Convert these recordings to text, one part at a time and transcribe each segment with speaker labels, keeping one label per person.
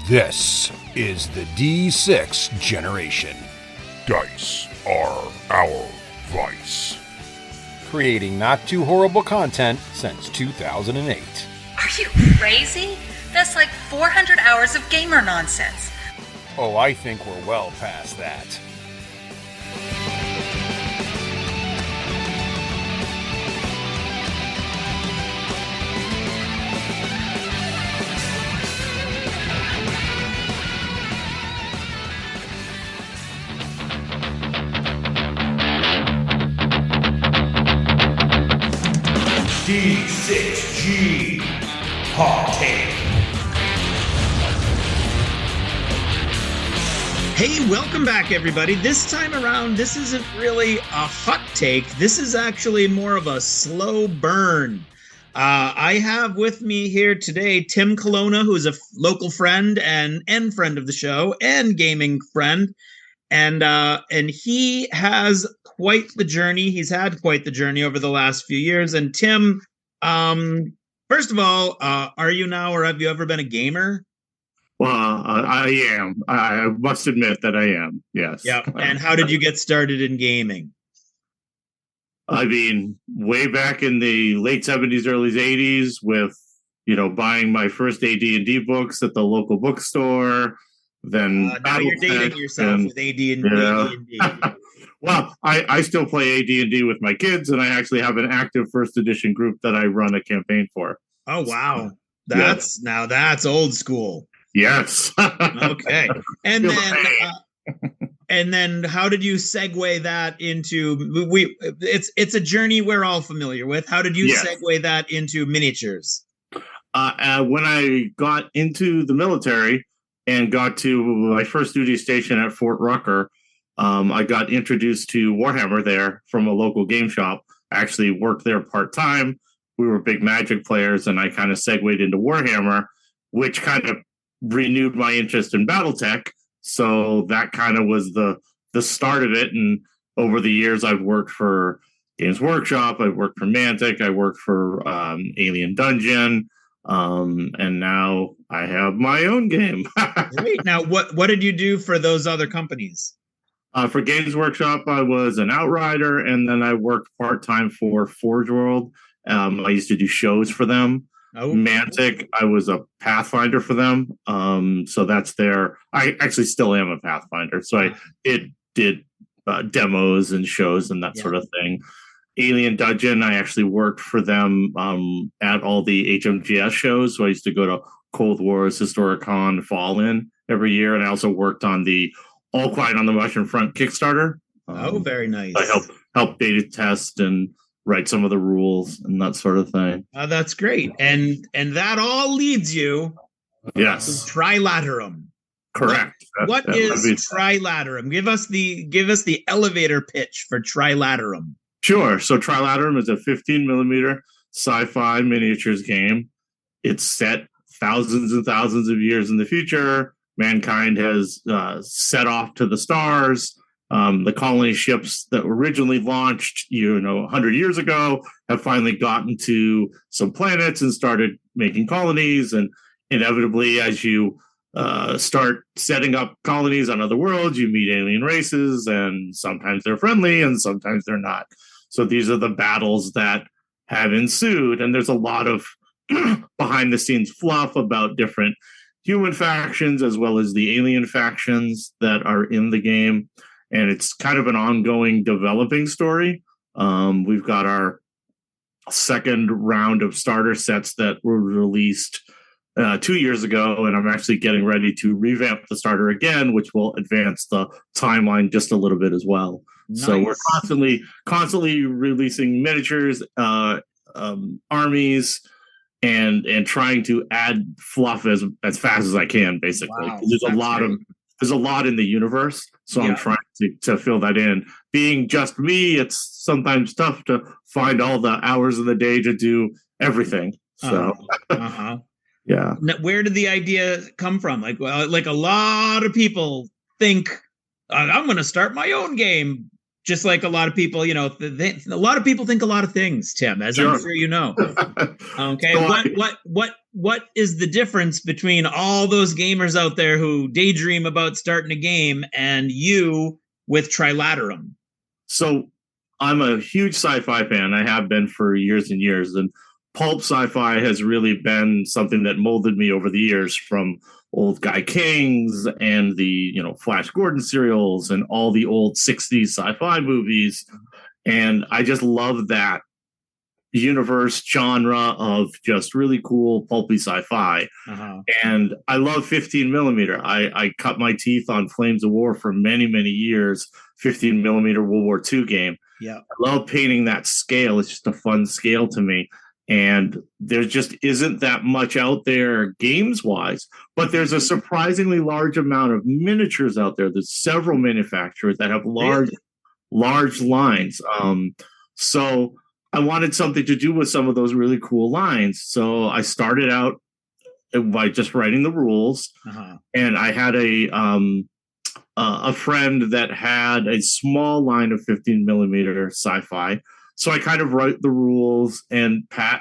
Speaker 1: This is the D6 generation.
Speaker 2: Dice are our vice.
Speaker 1: Creating not too horrible content since 2008.
Speaker 3: Are you crazy? That's like 400 hours of gamer nonsense.
Speaker 1: Oh, I think we're well past that.
Speaker 2: D6G Hot Take.
Speaker 4: Hey, welcome back, everybody. This time around, this isn't really a hot take. This is actually more of a slow burn. I have with me here today Tim Colonna, who's a local friend and friend of the show and gaming friend. And he has quite the journey. He's had quite the journey over the last few years. And Tim, first of all, are you now or have you ever been a gamer?
Speaker 5: Well, I am. I must admit that I am. Yes.
Speaker 4: Yeah. And how did you get started in gaming?
Speaker 5: I mean, way back in the late 70s, early 80s with, buying my first AD&D books at the local bookstore. Then
Speaker 4: now you're dating yourself with AD&D.
Speaker 5: Well, I still play AD&D with my kids, and I actually have an active first edition group that I run a campaign for.
Speaker 4: Oh, wow. That's old school.
Speaker 5: Yes.
Speaker 4: Okay. And then how did you segue that into it's a journey we're all familiar with. How did you segue that into miniatures?
Speaker 5: When I got into the military and got to my first duty station at Fort Rucker, I got introduced to Warhammer there from a local game shop. I actually worked there part-time. We were big Magic players, and I kind of segued into Warhammer, which kind of renewed my interest in Battletech. So that kind of was the start of it. And over the years, I've worked for Games Workshop, I've worked for Mantic, I worked for Alien Dungeon, and now I have my own game.
Speaker 4: Great. Now, what did you do for those other companies?
Speaker 5: For Games Workshop, I was an outrider, and then I worked part-time for Forge World. I used to do shows for them. Oh. Mantic, I was a Pathfinder for them. So that's I actually still am a Pathfinder. So I did demos and shows and that sort of thing. Alien Dungeon, I actually worked for them at all the HMGS shows. So I used to go to Cold Wars, Historicon, Fallen every year. And I also worked on the All Quiet on the Western Front Kickstarter.
Speaker 4: Very nice.
Speaker 5: I helped beta test and write some of the rules and that sort of thing.
Speaker 4: That's great. And that all leads you to Trilaterum.
Speaker 5: Correct.
Speaker 4: What is Trilaterum? Give us the elevator pitch for Trilaterum.
Speaker 5: Sure. So Trilaterum is a 15 millimeter sci-fi miniatures game. It's set thousands and thousands of years in the future. Mankind has set off to the stars. The colony ships that originally launched, 100 years ago have finally gotten to some planets and started making colonies. And inevitably, as you start setting up colonies on other worlds, you meet alien races, and sometimes they're friendly and sometimes they're not. So these are the battles that have ensued. And there's a lot of behind the scenes fluff about different human factions as well as the alien factions that are in the game. And it's kind of an ongoing developing story. We've got our second round of starter sets that were released 2 years ago, and I'm actually getting ready to revamp the starter again, which will advance the timeline just a little bit as well. Nice. So we're constantly releasing miniatures, armies, and trying to add fluff as fast as I can, basically. Wow, there's a lot in the universe, so I'm trying to fill that in. Being just me, it's sometimes tough to find all the hours of the day to do everything. So, yeah.
Speaker 4: Now, where did the idea come from? Like a lot of people think, I'm going to start my own game. just like a lot of people, a lot of people think a lot of things, Tim, as I'm sure you know. Okay, what is the difference between all those gamers out there who daydream about starting a game and you with Trilaterum?
Speaker 5: So I'm a huge sci-fi fan. I have been for years and years, and pulp sci-fi has really been something that molded me over the years, from old Guy Kings and the Flash Gordon serials and all the old 60s sci-fi movies. And I just love that universe genre of just really cool pulpy sci-fi. And I love 15 millimeter. I cut my teeth on Flames of War for many years. 15 millimeter World War II game.
Speaker 4: Yeah,
Speaker 5: I love painting that scale. It's just a fun scale to me. And there just isn't that much out there games wise, but there's a surprisingly large amount of miniatures out there. There's several manufacturers that have large lines. So I wanted something to do with some of those really cool lines. So I started out by just writing the rules, and I had a friend that had a small line of 15 millimeter sci-fi. So I kind of wrote the rules and paired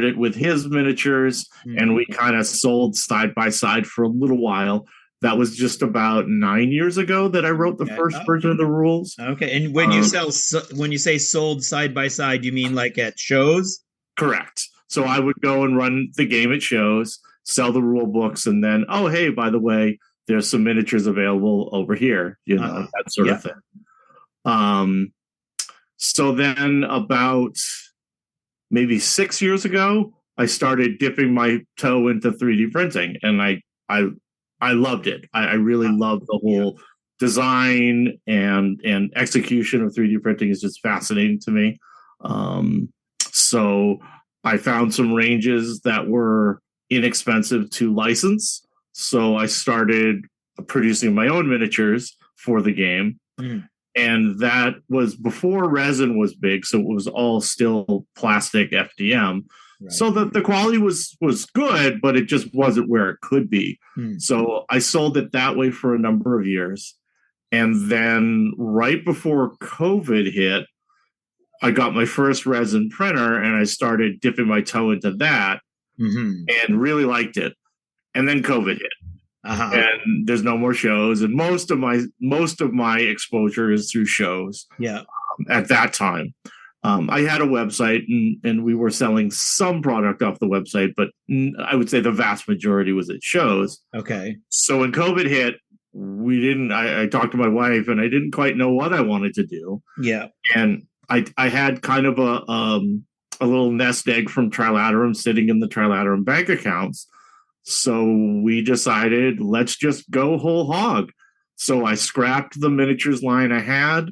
Speaker 5: it with his miniatures, and we kind of sold side by side for a little while. That was just about 9 years ago that I wrote the first version of the rules.
Speaker 4: Okay, and when you say sold side by side, you mean like at shows?
Speaker 5: Correct. So I would go and run the game at shows, sell the rule books, and then, oh, hey, by the way, there's some miniatures available over here, that sort of thing. So then about maybe 6 years ago, I started dipping my toe into 3D printing, and I loved it. I really loved the whole design and execution of 3D printing is just fascinating to me. So I found some ranges that were inexpensive to license. So I started producing my own miniatures for the game. And that was before resin was big. So it was all still plastic FDM. Right. So the quality was good, but it just wasn't where it could be. So I sold it that way for a number of years. And then right before COVID hit, I got my first resin printer and I started dipping my toe into that and really liked it. And then COVID hit. And there's no more shows, and most of my exposure is through shows. At that time, I had a website, and we were selling some product off the website, but I would say the vast majority was at shows.
Speaker 4: Okay.
Speaker 5: So when COVID hit, I talked to my wife, and I didn't quite know what I wanted to do. And I had kind of a little nest egg from Trilaterum sitting in the Trilaterum bank accounts. So we decided, let's just go whole hog. So I scrapped the miniatures line I had.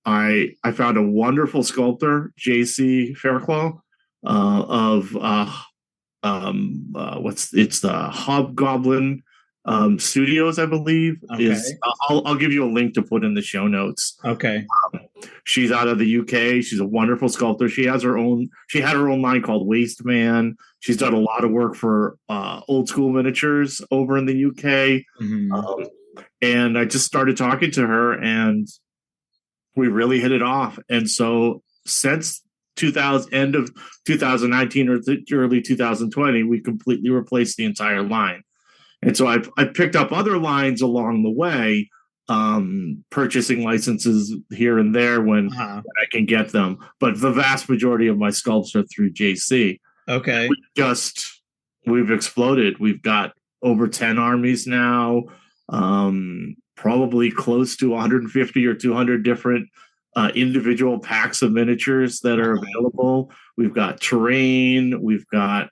Speaker 5: I found a wonderful sculptor, JC Fairclough, it's the Hobgoblin Studios, I believe.
Speaker 4: Okay.
Speaker 5: I'll give you a link to put in the show notes.
Speaker 4: Okay.
Speaker 5: She's out of the UK. She's a wonderful sculptor. She had her own line called Waste Man. She's done a lot of work for old school miniatures over in the UK. And I just started talking to her, and we really hit it off. And so since end of 2019 or early 2020, we completely replaced the entire line. And so I picked up other lines along the way, purchasing licenses here and there when I can get them. But the vast majority of my sculpts are through JC.
Speaker 4: Okay.
Speaker 5: We've exploded. We've got over 10 armies now, probably close to 150 or 200 different individual packs of miniatures that are available. We've got terrain. We've got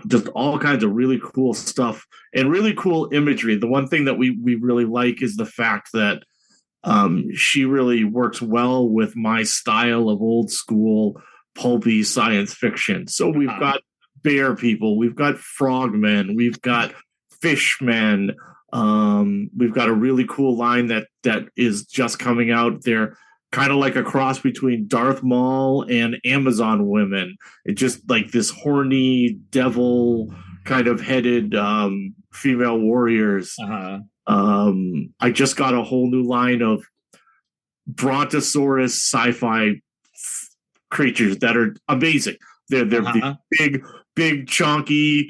Speaker 5: just all kinds of really cool stuff and really cool imagery. The one thing that we really like is the fact that she really works well with my style of old school pulpy science fiction. So we've got bear people, we've got frogmen, we've got fishmen. We've got a really cool line that is just coming out. They're kind of like a cross between Darth Maul and Amazon women. It's just like this horny devil kind of headed female warriors. I just got a whole new line of Brontosaurus sci-fi creatures that are amazing. They're these big, chunky,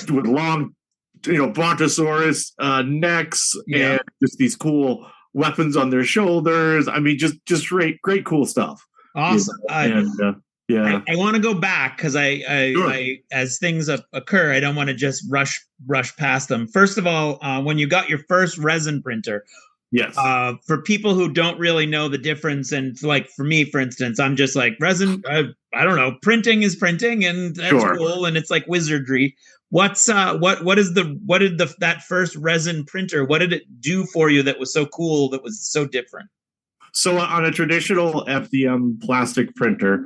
Speaker 5: with long, Brontosaurus necks, and just these cool weapons on their shoulders. I mean, just great, cool stuff.
Speaker 4: Awesome.
Speaker 5: Yeah.
Speaker 4: I want to go back because I as things occur, I don't want to just rush past them. First of all, when you got your first resin printer,
Speaker 5: yes.
Speaker 4: For people who don't really know the difference, and like for me, for instance, I'm just like resin. I don't know. Printing is printing, and that's cool, and it's like wizardry. What did that first resin printer? What did it do for you that was so cool? That was so different?
Speaker 5: So on a traditional FDM plastic printer,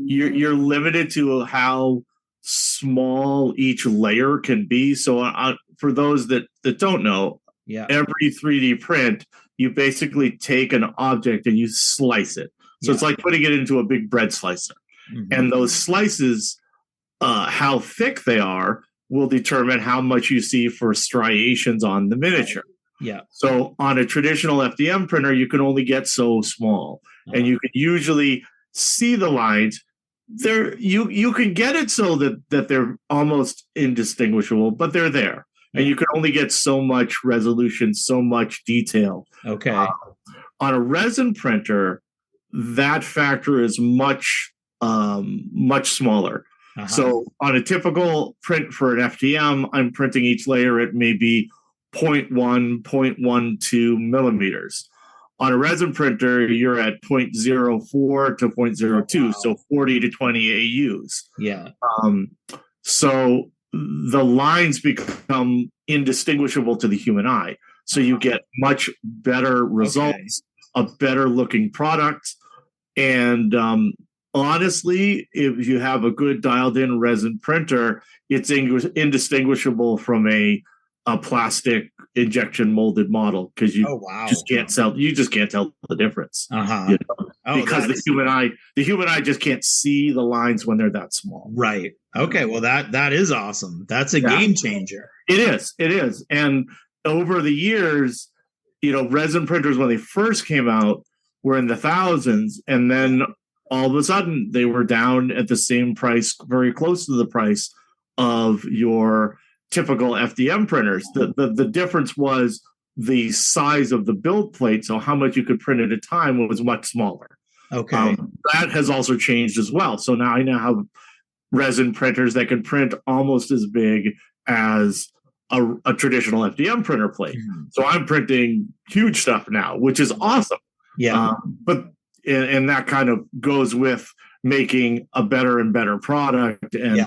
Speaker 5: you're limited to how small each layer can be. So for those that don't know, every 3D print, you basically take an object and you slice it. So it's like putting it into a big bread slicer. Mm-hmm. And those slices, how thick they are, will determine how much you see for striations on the miniature.
Speaker 4: Yeah.
Speaker 5: So on a traditional FDM printer, you can only get so small, and you can usually see the lines. You can get it so that they're almost indistinguishable, but they're there, and you can only get so much resolution, so much detail.
Speaker 4: Okay.
Speaker 5: On a resin printer, that factor is much smaller. Uh-huh. So on a typical print for an FDM, I'm printing each layer at maybe 0.1, 0.12 millimeters. On a resin printer, you're at 0.04 to 0.02, so 40 to 20 AUs.
Speaker 4: Yeah.
Speaker 5: So the lines become indistinguishable to the human eye. So you get much better results, a better looking product. And honestly, if you have a good dialed in resin printer, it's indistinguishable from a plastic injection molded model, because you just can't tell the difference. Because the human eye just can't see the lines when they're that small.
Speaker 4: Right. Okay. Well, that is awesome. That's a game changer.
Speaker 5: It is. And over the years, resin printers, when they first came out, were in the thousands, and then all of a sudden they were down at the same price, very close to the price of your typical FDM printers. The difference was the size of the build plate, so how much you could print at a time was much smaller.
Speaker 4: Okay.
Speaker 5: That has also changed as well. So now I have resin printers that can print almost as big as a traditional FDM printer plate. Mm-hmm. So I'm printing huge stuff now, which is awesome.
Speaker 4: Yeah.
Speaker 5: And that kind of goes with making a better and better product and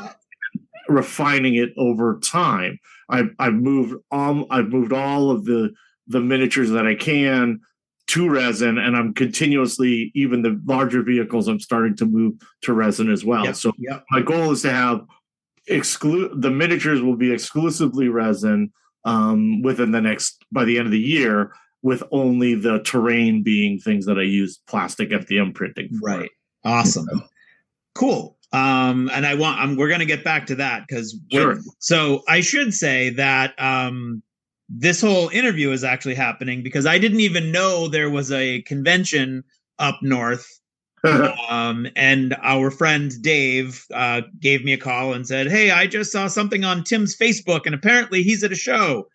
Speaker 5: refining it over time. I've moved all of the miniatures that I can to resin, and I'm continuously, even the larger vehicles, I'm starting to move to resin as well. So my goal is to have the miniatures will be exclusively resin by the end of the year, with only the terrain being things that I use plastic FDM printing for.
Speaker 4: Right. Awesome. Cool. And we're going to get back to that because so I should say that this whole interview is actually happening because I didn't even know there was a convention up north. And our friend Dave gave me a call and said, "Hey, I just saw something on Tim's Facebook, and apparently he's at a show."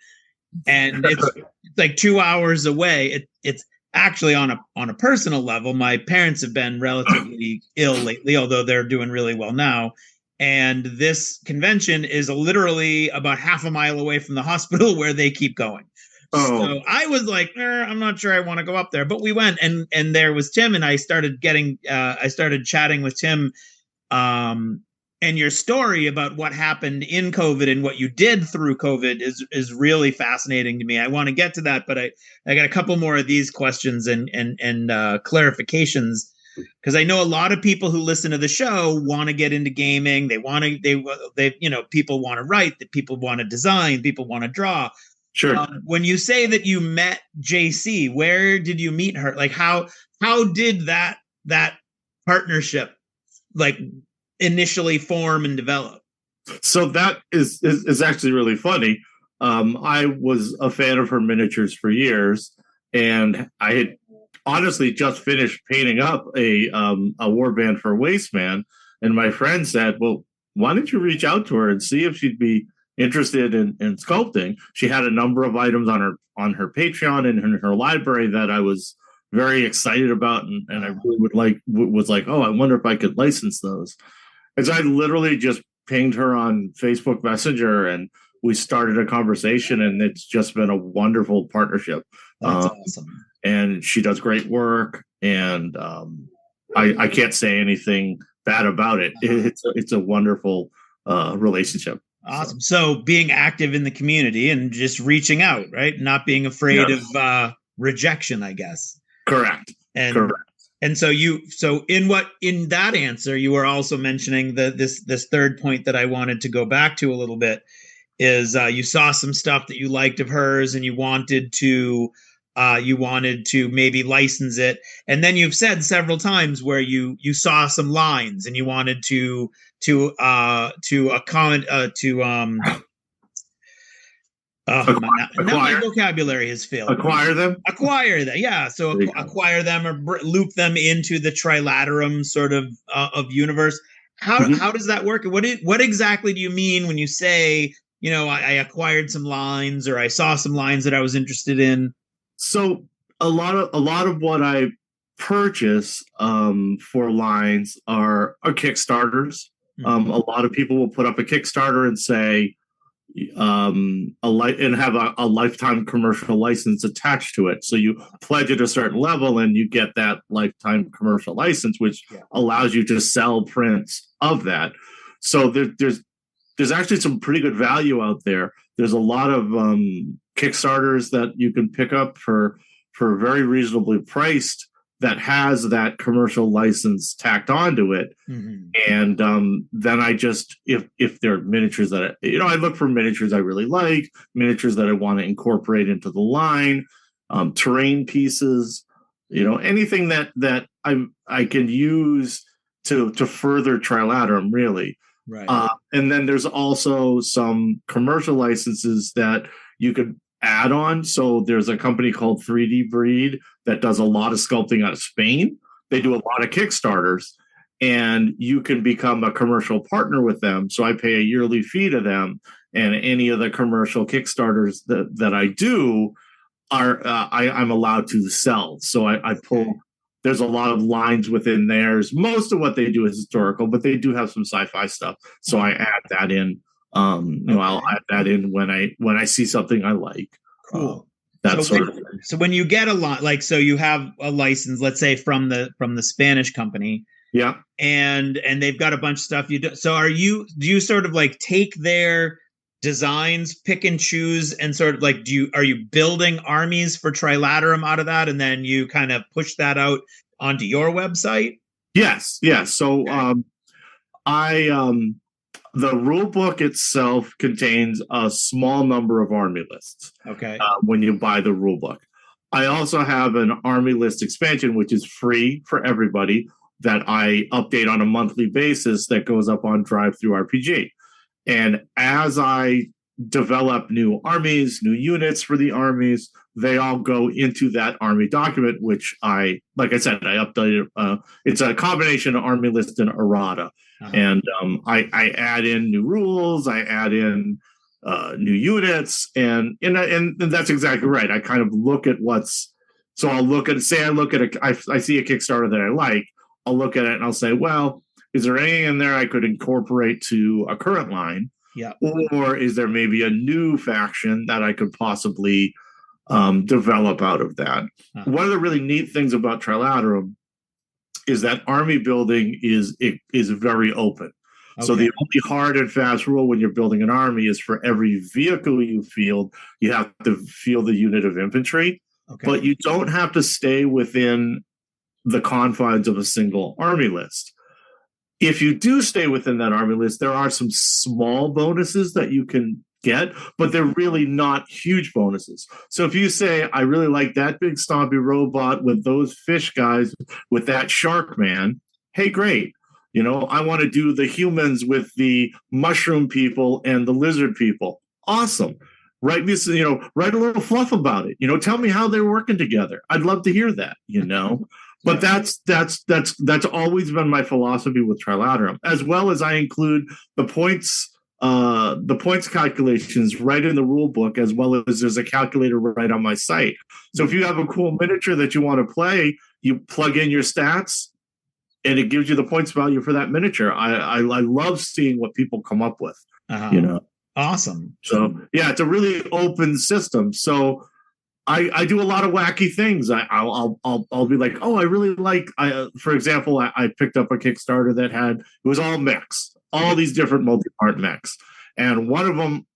Speaker 4: And it's like 2 hours away. It's actually on a personal level. My parents have been relatively ill lately, although they're doing really well now. And this convention is literally about half a mile away from the hospital where they keep going. So I was like, I'm not sure I want to go up there, but we went, and there was Tim, and I started chatting with Tim. And your story about what happened in COVID and what you did through COVID is really fascinating to me. I want to get to that, but I got a couple more of these questions and clarifications, because I know a lot of people who listen to the show want to get into gaming. They people want to write, that people want to design, people want to draw.
Speaker 5: Sure.
Speaker 4: When you say that you met JC, where did you meet her? Like how did that partnership initially form and develop?
Speaker 5: So that is actually really funny. I was a fan of her miniatures for years, and I had honestly just finished painting up a warband for Wasteman, and my friend said, "Well, why don't you reach out to her and see if she'd be interested in sculpting?" She had a number of items on her Patreon and in her library that I was very excited about, and I really was like, oh, I wonder if I could license those. And so I literally just pinged her on Facebook Messenger, and we started a conversation, and it's just been a wonderful partnership.
Speaker 4: That's awesome.
Speaker 5: And she does great work, and I can't say anything bad about it. It's a wonderful relationship.
Speaker 4: Awesome. So being active in the community and just reaching out, right? Not being afraid of rejection, I guess.
Speaker 5: Correct.
Speaker 4: And so in that answer, you were also mentioning this third point that I wanted to go back to a little bit is you saw some stuff that you liked of hers and you wanted to maybe license it. And then you've said several times where you saw some lines and you wanted now my vocabulary has failed.
Speaker 5: Acquire them?
Speaker 4: Acquire them, yeah. So acquire them or loop them into the Trilaterum sort of universe. How does that work? What exactly do you mean when you say, I acquired some lines or I saw some lines that I was interested in?
Speaker 5: So a lot of what I purchase for lines are Kickstarters. Mm-hmm. A lot of people will put up a Kickstarter and say, and have a lifetime commercial license attached to it. So you pledge at a certain level and you get that lifetime commercial license, which allows you to sell prints of that. So there's actually some pretty good value out there. There's a lot of Kickstarters that you can pick up for very reasonably priced that has that commercial license tacked onto it. Mm-hmm. And then I just, if there are miniatures that, I look for miniatures I really like, miniatures that I want to incorporate into the line, terrain pieces, anything that I can use to further Trilaterum, really.
Speaker 4: Right.
Speaker 5: And then there's also some commercial licenses that you could add on. So there's a company called 3D Breed that does a lot of sculpting out of Spain. They do a lot of Kickstarters, and you can become a commercial partner with them. So I pay a yearly fee to them, and any of the commercial Kickstarters that I do are I'm allowed to sell. So I pull. There's a lot of lines within theirs. Most of what they do is historical, but they do have some sci-fi stuff. So I add that in. I'll add that in when I see something I like.
Speaker 4: Cool.
Speaker 5: So
Speaker 4: when you get a lot, so you have a license, let's say from the Spanish company.
Speaker 5: Yeah.
Speaker 4: And they've got a bunch of stuff you do. So do you sort of take their designs, pick and choose, and sort of are you building armies for Trilaterum out of that, and then you kind of push that out onto your website?
Speaker 5: Yes. So the rule book itself contains a small number of army lists.
Speaker 4: Okay.
Speaker 5: When you buy the rule book, I also have an army list expansion, which is free for everybody, that I update on a monthly basis that goes up on Drive-Thru-RPG. And as I develop new armies, new units for the armies, they all go into that army document, which like I said, I updated. It's a combination of army list and errata. Uh-huh. And I add in new rules, I add in new units, and that's exactly right. I kind of look at I'll look at, I see a Kickstarter that I like, I'll look at it and I'll say, well, is there anything in there I could incorporate to a current line?
Speaker 4: Yeah.
Speaker 5: Or is there maybe a new faction that I could possibly develop out of that? Uh-huh. One of the really neat things about Trilaterum is that army building is very open. Okay. So the only hard and fast rule when you're building an army is for every vehicle you field, you have to field a unit of infantry. Okay. But you don't have to stay within the confines of a single army list. If you do stay within that army list, there are some small bonuses that you can get, but they're really not huge bonuses. So if you say, I really like that big stompy robot with those fish guys with that shark man, hey, great. I want to do the humans with the mushroom people and the lizard people. Awesome. write me, write a little fluff about it. Tell me how they're working together. I'd love to hear that. But that's always been my philosophy with Trilaterum, as well as I include the points calculations right in the rule book, as well as there's a calculator right on my site. So if you have a cool miniature that you want to play, you plug in your stats and it gives you the points value for that miniature. I love seeing what people come up with.
Speaker 4: Awesome.
Speaker 5: So yeah, it's a really open system. So I do a lot of wacky things. I'll be like, oh, I really like. For example, I picked up a Kickstarter that it was all mechs, all these different multi-part mechs, and one of them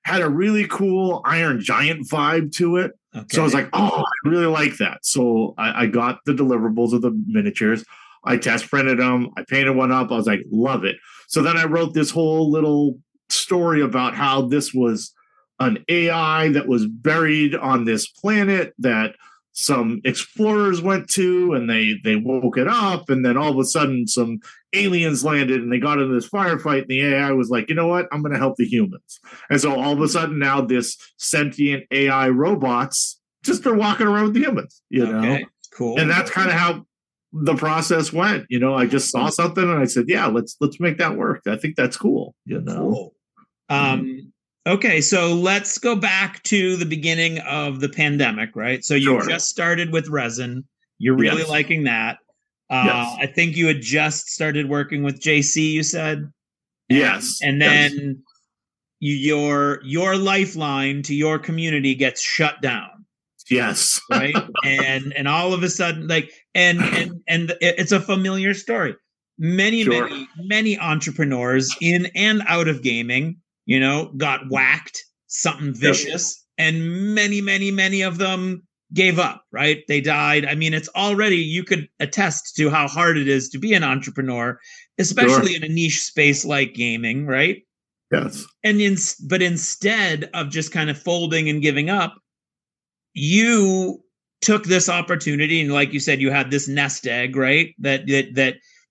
Speaker 5: had a really cool Iron Giant vibe to it. Okay. So I was like, oh, I really like that. So I got the deliverables of the miniatures. I test printed them. I painted one up. I was like, love it. So then I wrote this whole little story about how this was an AI that was buried on this planet that some explorers went to, and they woke it up, and then all of a sudden some aliens landed and they got into this firefight, and the AI was like, you know what, I'm going to help the humans. And so all of a sudden now this sentient AI robots just are walking around with the humans, know?
Speaker 4: Cool.
Speaker 5: And that's kind of how the process went. I just saw something and I said, yeah, let's make that work. I think that's cool.
Speaker 4: Cool. Okay, so let's go back to the beginning of the pandemic, right? So you just started with resin. You're really liking that. I think you had just started working with JC, you said?
Speaker 5: Yes.
Speaker 4: And then your lifeline to your community gets shut down.
Speaker 5: Yes.
Speaker 4: Right? And all of a sudden, and it's a familiar story. Many entrepreneurs in and out of gaming, got whacked, something vicious, and many of them gave up, right? They died. I mean, it's already, you could attest to how hard it is to be an entrepreneur, especially in a niche space like gaming, right?
Speaker 5: Yes.
Speaker 4: But instead of just kind of folding and giving up, you took this opportunity, and like you said, you had this nest egg, right? That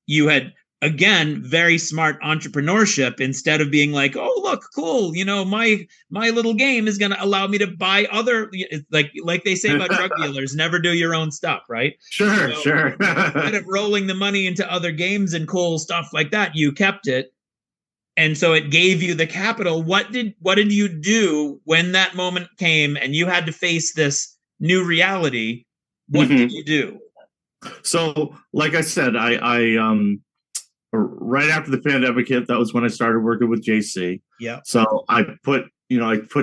Speaker 4: you had, again, very smart entrepreneurship. Instead of being like, oh, look, cool, my little game is going to allow me to buy other, like they say about drug dealers, never do your own stuff, right?
Speaker 5: Sure.
Speaker 4: Instead of rolling the money into other games and cool stuff like that, you kept it. And so it gave you the capital. What did you do when that moment came and you had to face this new reality? What did you do?
Speaker 5: So, like I said, I right after the pandemic hit, that was when I started working with JC.
Speaker 4: Yeah.
Speaker 5: So I put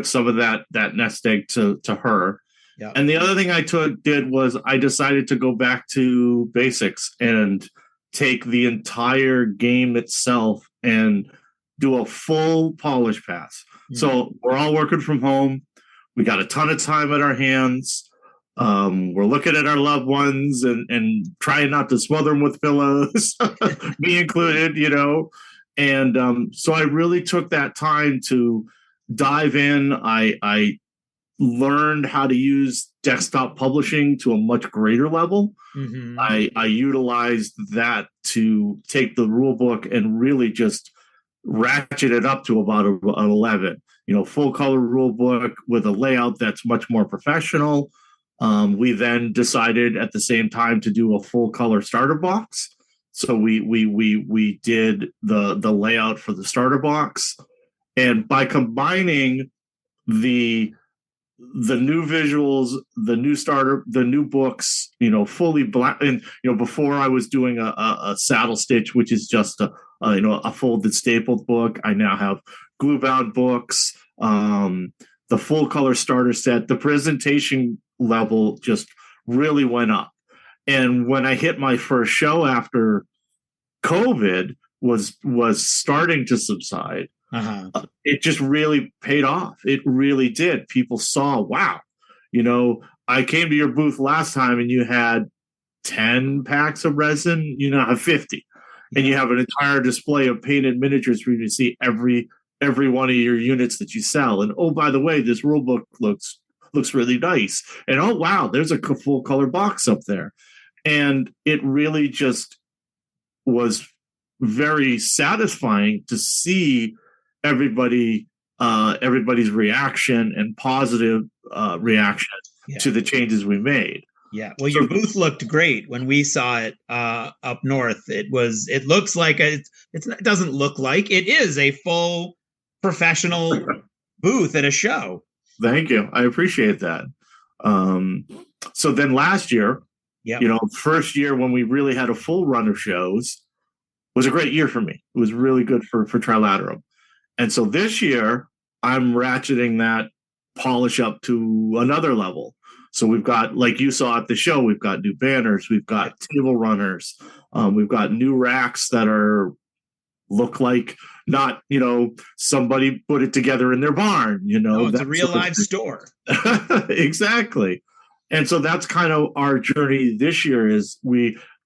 Speaker 5: some of that nest egg to her. Yeah. And the other thing I did was I decided to go back to basics and take the entire game itself and do a full polish pass. Mm-hmm. So we're all working from home. We got a ton of time at our hands. We're looking at our loved ones and trying not to smother them with pillows, me included, And so I really took that time to dive in. I learned how to use desktop publishing to a much greater level. Mm-hmm. I utilized that to take the rule book and really just ratchet it up to about an 11. Full color rule book with a layout that's much more professional. We then decided at the same time to do a full color starter box. So we did the layout for the starter box, and by combining the new visuals, the new starter, the new books, fully black, and before I was doing a saddle stitch, which is just a folded stapled book. I now have glue bound books, the full color starter set. The presentation level just really went up. And when I hit my first show after COVID was starting to subside, it just really paid off. It really did. People saw, wow, I came to your booth last time and you had 10 packs of resin, I have 50. And you have an entire display of painted miniatures for you to see every one of your units that you sell. And oh, by the way, this rule book looks really nice. And oh, wow, there's a full color box up there. And it really just was very satisfying to see everybody everybody's reaction and positive reaction to the changes we made.
Speaker 4: Yeah. Well, your booth looked great when we saw it up north. It looks like it doesn't look like it is a full professional booth at a show.
Speaker 5: Thank you. I appreciate that. So then last year, first year when we really had a full run of shows was a great year for me. It was really good for Trilaterum. And so this year I'm ratcheting that polish up to another level. So we've got, like you saw at the show, we've got new banners, we've got table runners, we've got new racks that look like not, somebody put it together in their barn,
Speaker 4: it's a real live store.
Speaker 5: Exactly. And so that's kind of our journey this year.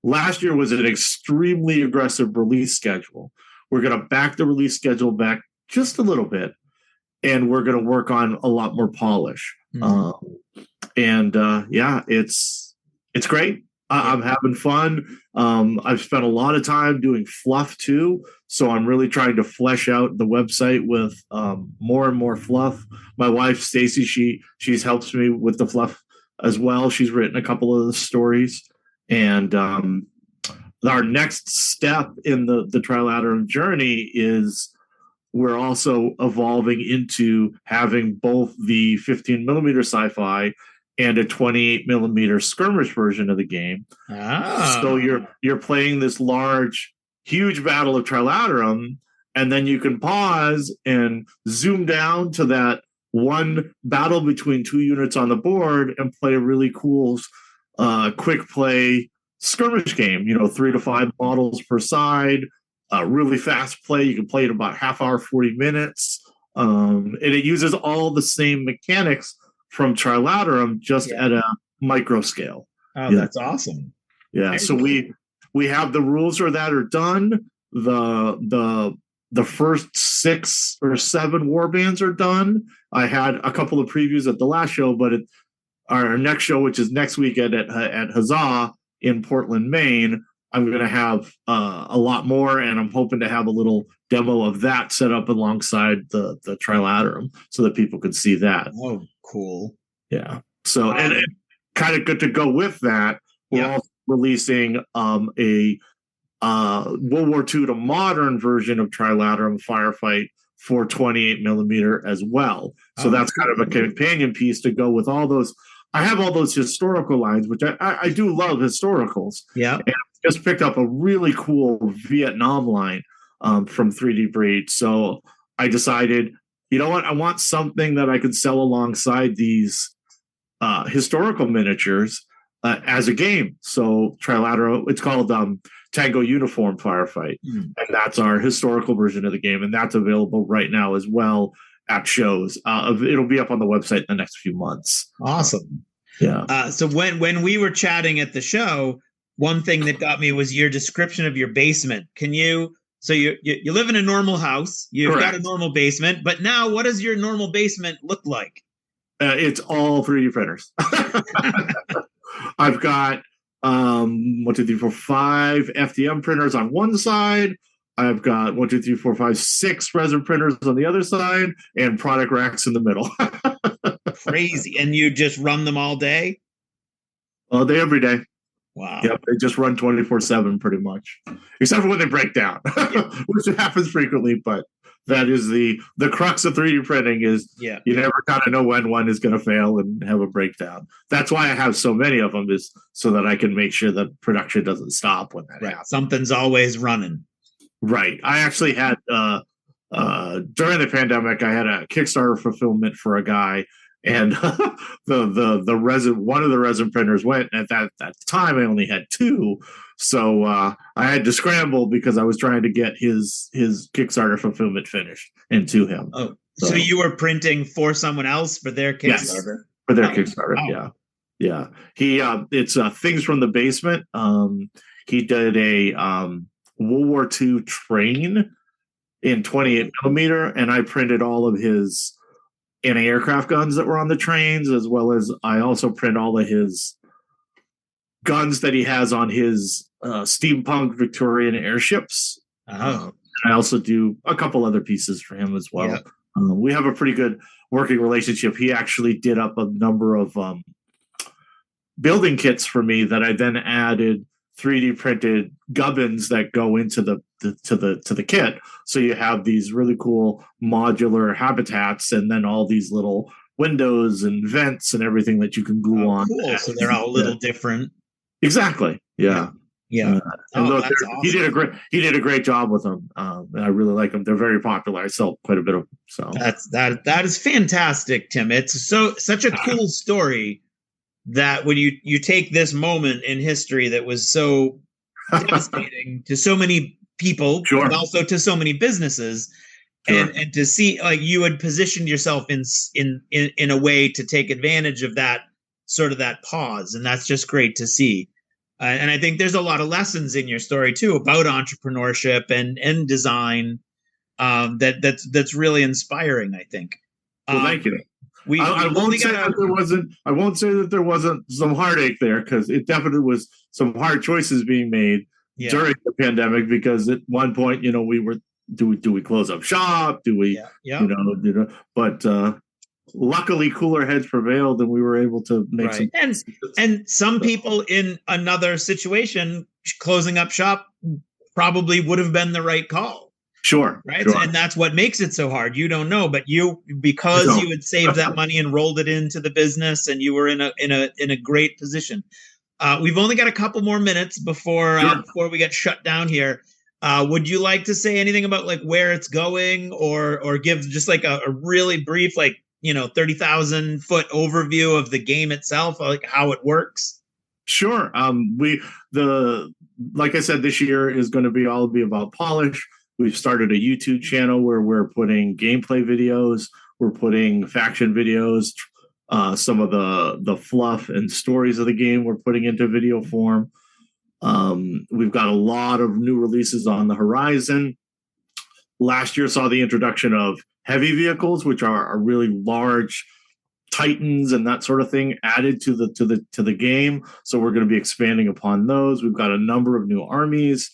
Speaker 5: Last year was an extremely aggressive release schedule. We're going to back the release schedule back just a little bit, and we're going to work on a lot more polish. It's great. I'm having fun. I've spent a lot of time doing fluff too. So I'm really trying to flesh out the website with more and more fluff. My wife, Stacy, she's helps me with the fluff as well. She's written a couple of the stories. And our next step in the Trilaterum journey is we're also evolving into having both the 15 millimeter sci-fi and a 28 millimeter skirmish version of the game. So you're playing this huge battle of Trilaterum, and then you can pause and zoom down to that one battle between two units on the board and play a really cool quick play skirmish game. 3 to 5 models per side. Really fast play. You can play it about half hour, 40 minutes. And it uses all the same mechanics from Trilaterum, just at a micro scale.
Speaker 4: Oh, that's awesome.
Speaker 5: Yeah. So we have the rules that are done. The first 6 or 7 warbands are done. I had a couple of previews at the last show, but our next show, which is next weekend at Huzzah in Portland, Maine, I'm going to have a lot more, and I'm hoping to have a little demo of that set up alongside the Trilaterum so that people can see that.
Speaker 4: Oh, cool.
Speaker 5: Yeah. So, and kind of good to go with that. We're also releasing a World War II to modern version of Trilaterum Firefight for 28 millimeter as well. So that's kind of a companion piece to go with all those. I have all those historical lines, which I do love historicals.
Speaker 4: Yeah.
Speaker 5: And I just picked up a really cool Vietnam line from 3D Breed. So I decided, you know what? I want something that I could sell alongside these historical miniatures as a game. So Trilaterum, it's called Tango Uniform Firefight. And that's our historical version of the game. And that's available right now as well at shows. It'll be up on the website in the next few months.
Speaker 4: Awesome.
Speaker 5: Yeah.
Speaker 4: So when we were chatting at the show, one thing that got me was your description of your basement. Can you? So you live in a normal house. You've
Speaker 5: Correct.
Speaker 4: got a normal basement, but now what does your normal basement look like?
Speaker 5: It's all 3D printers. I've got 1, 2, 3, 4, 5 FDM printers on one side. I've got 1, 2, 3, 4, 5, 6 resin printers on the other side, and product racks in the middle.
Speaker 4: Crazy. And you just run them all day?
Speaker 5: All day, every day.
Speaker 4: Wow.
Speaker 5: Yep, they just run 24/7 pretty much, except for when they break down, which happens frequently. But that is the crux of 3D printing is you never kind of know when one is going to fail and have a breakdown. That's why I have so many of them, is so that I can make sure that production doesn't stop when that happens.
Speaker 4: Something's always running.
Speaker 5: Right. I actually had during the pandemic, I had a Kickstarter fulfillment for a guy. And the resin, one of the resin printers went. At that time, I only had 2, so I had to scramble because I was trying to get his Kickstarter fulfillment finished and to him.
Speaker 4: Oh, so you were printing for someone else for their Kickstarter?
Speaker 5: Yes, for their Kickstarter. Oh. Yeah. He it's Things from the Basement. He did a World War II train in 28 millimeter, and I printed all of his anti-aircraft guns that were on the trains, as well as I also print all of his guns that he has on his steampunk Victorian airships. I also do a couple other pieces for him as well. We have a pretty good working relationship. He actually did up a number of building kits for me that I then added 3D printed gubbins that go into the kit. So you have these really cool modular habitats, and then all these little windows and vents and everything that you can glue on.
Speaker 4: Cool. So they're all a little different.
Speaker 5: Exactly. Yeah.
Speaker 4: Yeah.
Speaker 5: And
Speaker 4: That's awesome.
Speaker 5: He did a great job with them. And I really like them. They're very popular. I sell quite a bit of them. So
Speaker 4: that is fantastic, Tim. It's such a cool story that when you take this moment in history that was so devastating to so many people, but also to so many businesses, and to see like you had positioned yourself in a way to take advantage of that sort of that pause, and that's just great to see. And I think there's a lot of lessons in your story too about entrepreneurship and design that's really inspiring, I think.
Speaker 5: Well, thank you. I won't say that there wasn't some heartache there, because it definitely was some hard choices being made during the pandemic. Because at one point, we were do we close up shop? Do we But luckily, cooler heads prevailed, and we were able to make some.
Speaker 4: And some people in another situation, closing up shop probably would have been the right call.
Speaker 5: Sure.
Speaker 4: Right.
Speaker 5: Sure.
Speaker 4: And that's what makes it so hard. You don't know, but because you had saved that money and rolled it into the business, and you were in a great position. We've only got a couple more minutes before we get shut down here. Would you like to say anything about like where it's going, or give just like a really brief, 30,000 foot overview of the game itself, like how it works?
Speaker 5: Sure. Like I said, this year is going to be all about polish. We've started a YouTube channel where we're putting gameplay videos, we're putting faction videos, some of the fluff and stories of the game we're putting into video form. We've got a lot of new releases on the horizon. Last year saw the introduction of heavy vehicles, which are really large Titans and that sort of thing added to the game. So we're going to be expanding upon those. We've got a number of new armies.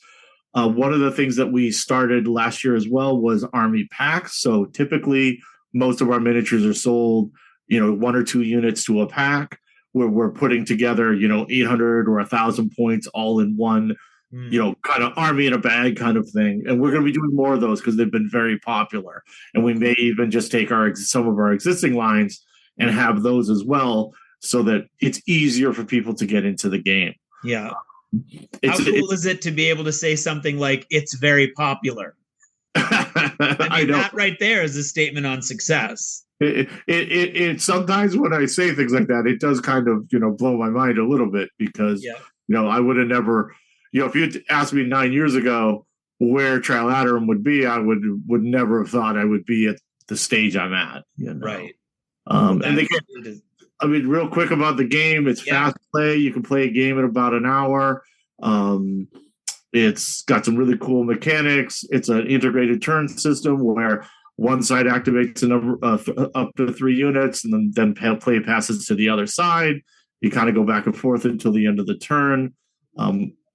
Speaker 5: One of the things that we started last year as well was army packs. So typically most of our miniatures are sold, 1 or 2 units to a pack, where we're putting together, 800 or 1,000 points all in one, kind of army in a bag kind of thing. And we're going to be doing more of those because they've been very popular. And we may even just take some of our existing lines and have those as well, so that it's easier for people to get into the game.
Speaker 4: Yeah. How cool is it to be able to say something like it's very popular? I know. That right there is a statement on success.
Speaker 5: It sometimes when I say things like that, it does kind of, blow my mind a little bit, because, I would have never, if you'd asked me 9 years ago where Trilaterum would be, I would never have thought I would be at the stage I'm at.
Speaker 4: Right.
Speaker 5: And real quick about the game, it's fast play. You can play a game in about an hour. It's got some really cool mechanics. It's an integrated turn system where one side activates a number up to 3 units, and then play passes to the other side. You kind of go back and forth until the end of the turn.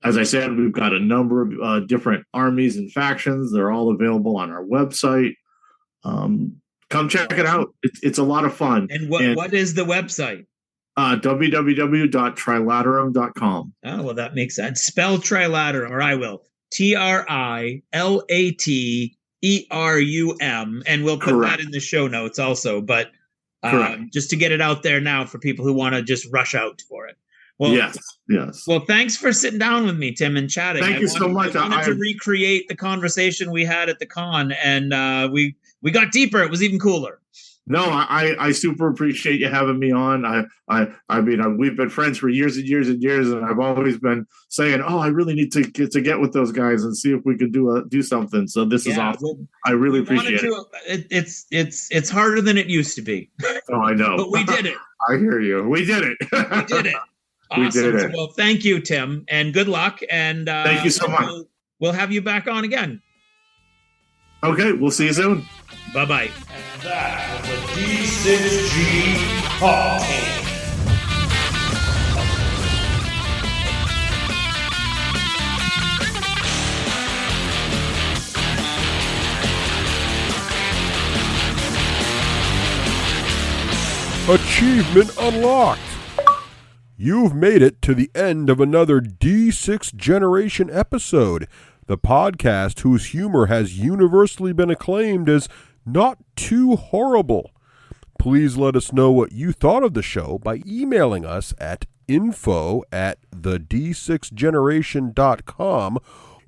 Speaker 5: As I said, we've got a number of different armies and factions. They're all available on our website. Come check it out. It's a lot of fun.
Speaker 4: And what is the website?
Speaker 5: www.trilaterum.com.
Speaker 4: Oh, well, that makes sense. Spell Trilaterum, or I will. TRILATERUM. And we'll put that in the show notes also. But just to get it out there now for people who want to just rush out for it. Well,
Speaker 5: yes.
Speaker 4: Well, thanks for sitting down with me, Tim, and chatting.
Speaker 5: Thank you so much.
Speaker 4: I wanted to recreate the conversation we had at the con, and we got deeper. It was even cooler.
Speaker 5: No, I super appreciate you having me on. We've been friends for years and years and years, and I've always been saying, I really need to get with those guys and see if we could do something. So this is awesome. Well, I really appreciate it.
Speaker 4: It's harder than it used to be.
Speaker 5: Oh, I know.
Speaker 4: But we did it.
Speaker 5: I hear you. We did it.
Speaker 4: We did it. Awesome. We did it. Well, thank you, Tim, and good luck. And
Speaker 5: thank you so much.
Speaker 4: We'll have you back on again.
Speaker 5: Okay, we'll see you soon.
Speaker 4: Bye-bye.
Speaker 2: And that was a D6G hot take.
Speaker 6: Achievement unlocked! You've made it to the end of another D6 Generation episode, the podcast whose humor has universally been acclaimed as not too horrible. Please let us know what you thought of the show by emailing us at info@thed6generation.com.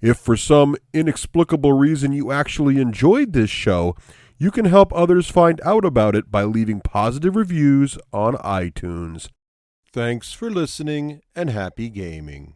Speaker 6: If for some inexplicable reason you actually enjoyed this show, you can help others find out about it by leaving positive reviews on iTunes. Thanks for listening and happy gaming.